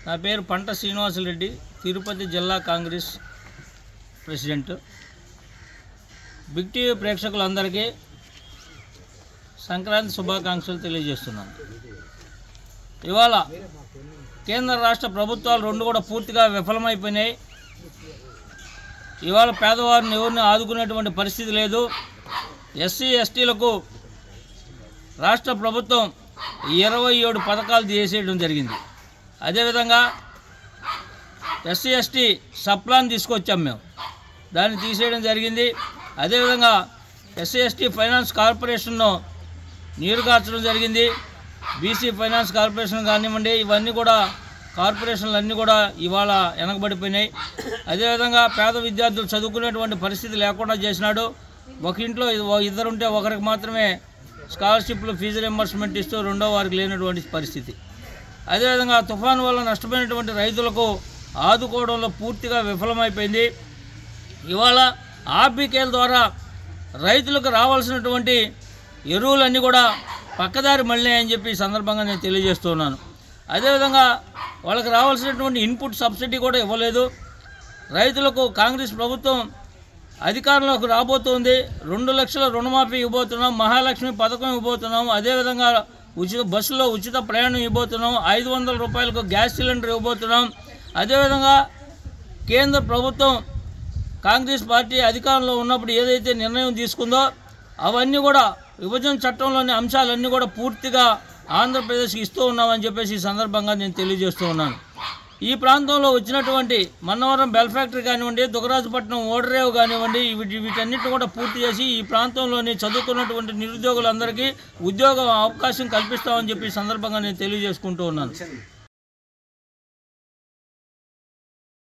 నా పేరు పంట శ్రీనివాసరెడ్డి, తిరుపతి జిల్లా కాంగ్రెస్ ప్రెసిడెంట్. బిగ్ టీవీ ప్రేక్షకులందరికీ సంక్రాంతి శుభాకాంక్షలు తెలియజేస్తున్నాను. ఇవాళ కేంద్ర రాష్ట్ర ప్రభుత్వాలు రెండు కూడా పూర్తిగా విఫలమైపోయినాయి. ఇవాళ పేదవారిని ఎవరిని ఆదుకునేటువంటి పరిస్థితి లేదు. ఎస్సీ ఎస్టీలకు రాష్ట్ర ప్రభుత్వం 27 పథకాలు చేసేయడం జరిగింది. అదేవిధంగా ఎస్సీ ఎస్టీ సప్లాన్ తీసుకొచ్చాం మేము, దాన్ని తీసేయడం జరిగింది. అదేవిధంగా ఎస్సీ ఎస్టీ ఫైనాన్స్ కార్పొరేషన్ను నీరుగార్చడం జరిగింది. బీసీ ఫైనాన్స్ కార్పొరేషన్ కానివ్వండి, ఇవన్నీ కూడా కార్పొరేషన్లు అన్నీ కూడా ఇవాళ వెనకబడిపోయినాయి. అదేవిధంగా పేద విద్యార్థులు చదువుకునేటువంటి పరిస్థితి లేకుండా చేసినాడు. ఒక ఇంట్లో ఇద్దరుంటే ఒకరికి మాత్రమే స్కాలర్షిప్లు ఫీజు రింబర్స్మెంట్ ఇస్తూ రెండో వారికి లేనటువంటి పరిస్థితి. అదేవిధంగా తుఫాను వల్ల నష్టపోయినటువంటి రైతులకు ఆదుకోవడంలో పూర్తిగా విఫలమైపోయింది. ఇవాళ ఆర్బీకేల ద్వారా రైతులకు రావాల్సినటువంటి ఎరువులన్నీ కూడా పక్కదారి మళ్ళీనాయని చెప్పి ఈ సందర్భంగా నేను తెలియజేస్తున్నాను. అదేవిధంగా వాళ్ళకి రావాల్సినటువంటి ఇన్పుట్ సబ్సిడీ కూడా ఇవ్వలేదు. రైతులకు కాంగ్రెస్ ప్రభుత్వం అధికారంలోకి రాబోతుంది. 2 లక్షల రుణమాఫీ ఇవ్వబోతున్నాం, మహాలక్ష్మి పథకం ఇవ్వబోతున్నాం, అదేవిధంగా బస్సులో ఉచిత ప్రయాణం ఇవ్వబోతున్నాం, 500 రూపాయలకు గ్యాస్ సిలిండర్ ఇవ్వబోతున్నాం. అదేవిధంగా కేంద్ర ప్రభుత్వం కాంగ్రెస్ పార్టీ అధికారంలో ఉన్నప్పుడు ఏదైతే నిర్ణయం తీసుకుందో అవన్నీ కూడా విభజన చట్టంలోని అంశాలన్నీ కూడా పూర్తిగా ఆంధ్రప్రదేశ్కి ఇస్తూ ఉన్నామని చెప్పేసి ఈ సందర్భంగా నేను తెలియజేస్తూ ఉన్నాను. ఈ ప్రాంతంలో వచ్చినటువంటి మన్నవరం బెల్ ఫ్యాక్టరీ కానివ్వండి, దుగరాజపట్నం ఓడరేవు కానివ్వండి, వీటన్నిటిని కూడా పూర్తి చేసి ఈ ప్రాంతంలోని చదువుకున్నటువంటి నిరుద్యోగులందరికీ ఉద్యోగ అవకాశం కల్పిస్తామని చెప్పి ఈ సందర్భంగా నేను తెలియజేసుకుంటూ ఉన్నాను.